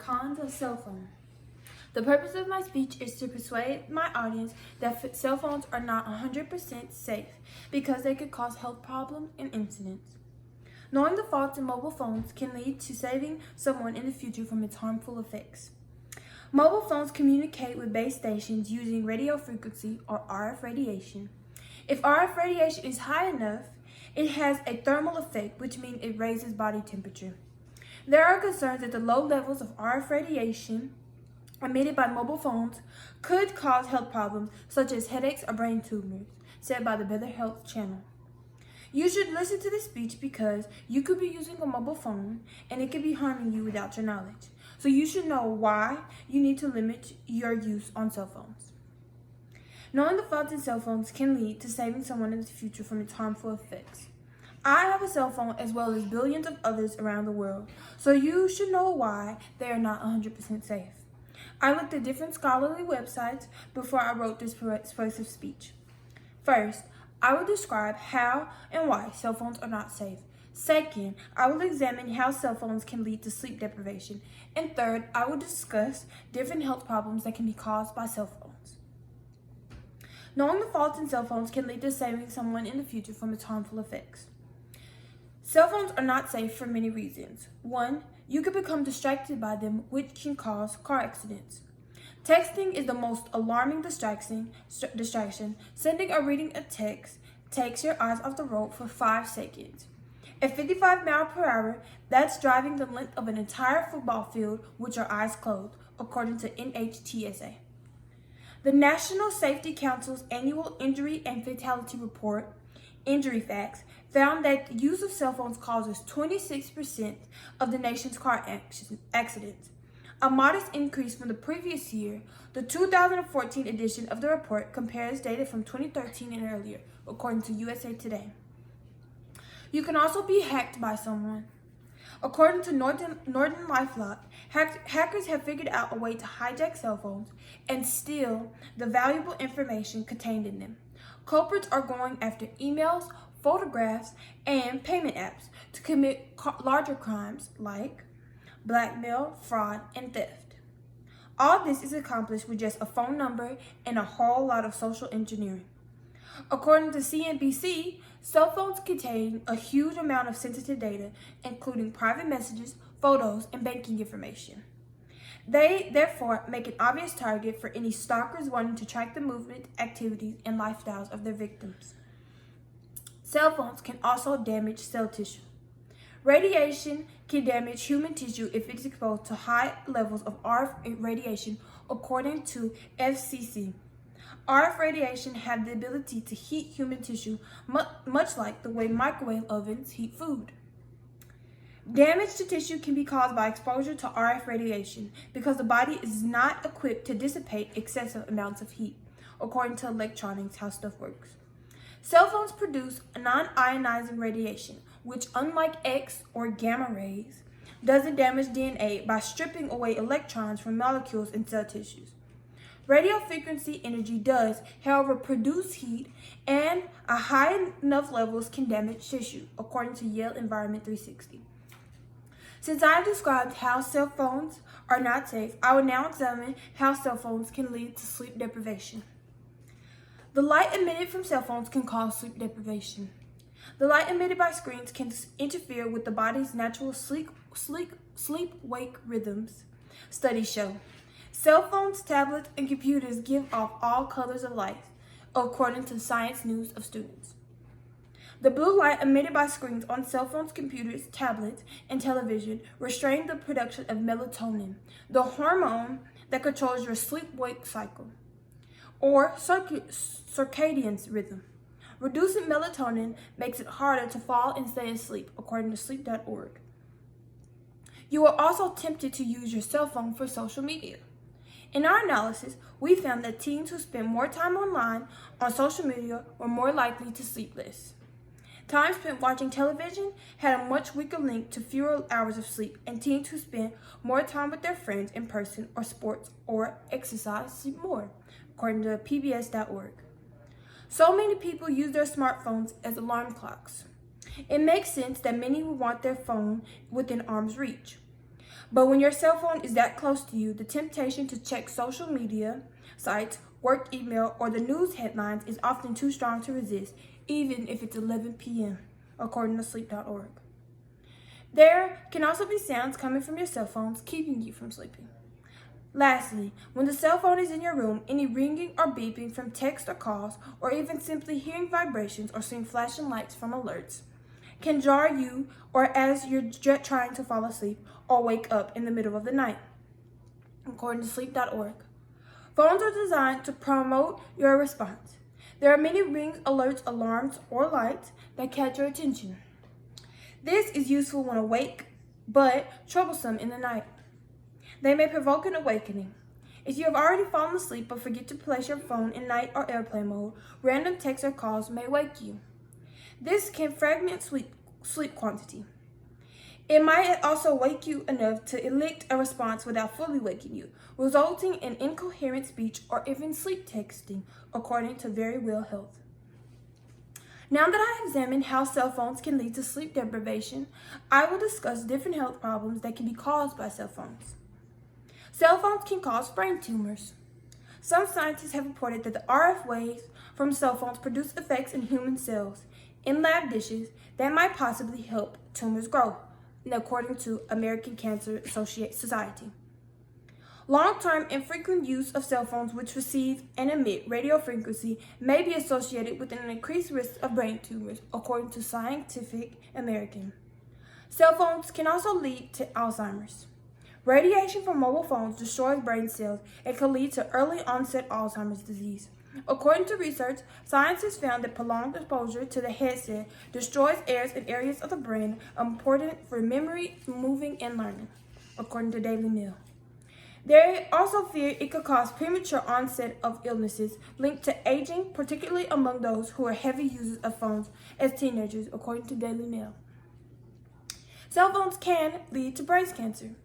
Cons of cell phone. The purpose of my speech is to persuade my audience that cell phones are not 100% safe because they could cause health problems and incidents. Knowing the faults in mobile phones can lead to saving someone in the future from its harmful effects. Mobile phones communicate with base stations using radio frequency or RF radiation. If RF radiation is high enough, it has a thermal effect, which means it raises body temperature. There are concerns that the low levels of RF radiation emitted by mobile phones could cause health problems such as headaches or brain tumors, said by the Better Health channel. You should listen to this speech because you could be using a mobile phone and it could be harming you without your knowledge. So you should know why you need to limit your use on cell phones. Knowing the faults in cell phones can lead to saving someone in the future from its harmful effects. I have a cell phone as well as billions of others around the world, so you should know why they are not 100% safe. I looked at different scholarly websites before I wrote this persuasive speech. First, I will describe how and why cell phones are not safe. Second, I will examine how cell phones can lead to sleep deprivation. And third, I will discuss different health problems that can be caused by cell phones. Knowing the faults in cell phones can lead to saving someone in the future from its harmful effects. Cell phones are not safe for many reasons. 1, you could become distracted by them, which can cause car accidents. Texting is the most alarming distraction. Sending or reading a text takes your eyes off the road for 5 seconds. At 55 miles per hour, that's driving the length of an entire football field with your eyes closed, according to NHTSA. The National Safety Council's annual Injury and Fatality Report, Injury Facts, found that the use of cell phones causes 26% of the nation's car accidents, a modest increase from the previous year. The 2014 edition of the report compares data from 2013 and earlier, according to USA Today. You can also be hacked by someone. According to NortonLifeLock, hackers have figured out a way to hijack cell phones and steal the valuable information contained in them. Culprits are going after emails, photographs, and payment apps to commit larger crimes like blackmail, fraud, and theft. All this is accomplished with just a phone number and a whole lot of social engineering. According to CNBC, cell phones contain a huge amount of sensitive data, including private messages, photos, and banking information. They, therefore, make an obvious target for any stalkers wanting to track the movement, activities, and lifestyles of their victims. Cell phones can also damage cell tissue. Radiation can damage human tissue if it's exposed to high levels of RF radiation, according to FCC. RF radiation have the ability to heat human tissue, much like the way microwave ovens heat food. Damage to tissue can be caused by exposure to RF radiation because the body is not equipped to dissipate excessive amounts of heat, according to electronics, how stuff works. Cell phones produce non-ionizing radiation, which, unlike X or gamma rays, doesn't damage DNA by stripping away electrons from molecules in cell tissues. Radio frequency energy does, however, produce heat, and at high enough levels can damage tissue, according to Yale Environment 360. Since I have described how cell phones are not safe, I will now examine how cell phones can lead to sleep deprivation. The light emitted from cell phones can cause sleep deprivation. The light emitted by screens can interfere with the body's natural sleep-wake rhythms, studies show. Cell phones, tablets, and computers give off all colors of light, according to Science News of Students. The blue light emitted by screens on cell phones, computers, tablets, and television restrain the production of melatonin, the hormone that controls your sleep-wake cycle, or circadian rhythm. Reducing melatonin makes it harder to fall and stay asleep, according to sleep.org. You are also tempted to use your cell phone for social media. In our analysis, we found that teens who spend more time online on social media were more likely to sleep less. Time spent watching television had a much weaker link to fewer hours of sleep, and teens who spent more time with their friends in person or sports or exercise sleep more, according to PBS.org. So many people use their smartphones as alarm clocks. It makes sense that many would want their phone within arm's reach. But when your cell phone is that close to you, the temptation to check social media sites, work email, or the news headlines is often too strong to resist, even if it's 11 p.m., according to sleep.org. There can also be sounds coming from your cell phones keeping you from sleeping. Lastly, when the cell phone is in your room, any ringing or beeping from texts or calls, or even simply hearing vibrations or seeing flashing lights from alerts, can jar you or as you're trying to fall asleep or wake up in the middle of the night, according to sleep.org. Phones are designed to promote your response. There are many rings, alerts, alarms, or lights that catch your attention. This is useful when awake, but troublesome in the night. They may provoke an awakening. If you have already fallen asleep but forget to place your phone in night or airplane mode, random texts or calls may wake you. This can fragment sleep quantity. It might also wake you enough to elicit a response without fully waking you, resulting in incoherent speech or even sleep texting, according to Very Well Health. Now that I have examined how cell phones can lead to sleep deprivation, I will discuss different health problems that can be caused by cell phones. Cell phones can cause brain tumors. Some scientists have reported that the RF waves from cell phones produce effects in human cells in lab dishes that might possibly help tumors grow, according to American Cancer Society. Long-term and frequent use of cell phones which receive and emit radio frequency may be associated with an increased risk of brain tumors, according to Scientific American. Cell phones can also lead to Alzheimer's. Radiation from mobile phones destroys brain cells and can lead to early onset Alzheimer's disease. According to research, scientists found that prolonged exposure to the headset destroys areas of the brain important for memory, moving, and learning, according to Daily Mail. They also fear it could cause premature onset of illnesses linked to aging, particularly among those who are heavy users of phones as teenagers, according to Daily Mail. Cell phones can lead to breast cancer.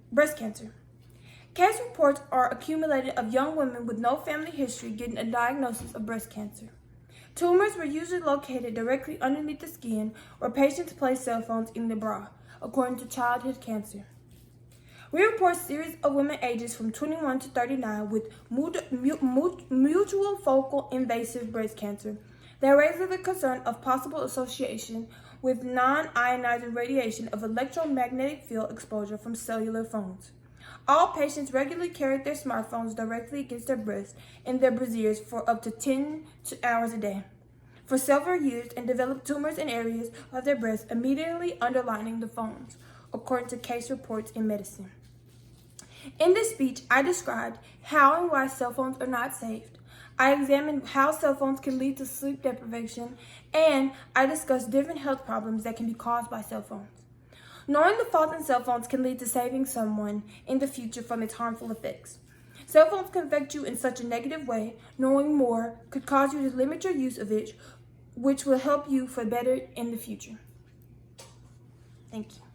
Case reports are accumulated of young women with no family history getting a diagnosis of breast cancer. Tumors were usually located directly underneath the skin where patients place cell phones in the bra, according to Childhood Cancer. We report series of women ages from 21 to 39 with mutual focal invasive breast cancer that raises the concern of possible association with non-ionizing radiation of electromagnetic field exposure from cellular phones. All patients regularly carried their smartphones directly against their breasts in their brasiers for up to 10 hours a day for several years and developed tumors in areas of their breasts immediately underlining the phones, according to case reports in medicine. In this speech, I described how and why cell phones are not safe. I examined how cell phones can lead to sleep deprivation, and I discussed different health problems that can be caused by cell phones. Knowing the fault in cell phones can lead to saving someone in the future from its harmful effects. Cell phones can affect you in such a negative way. Knowing more could cause you to limit your use of it, which will help you for better in the future. Thank you.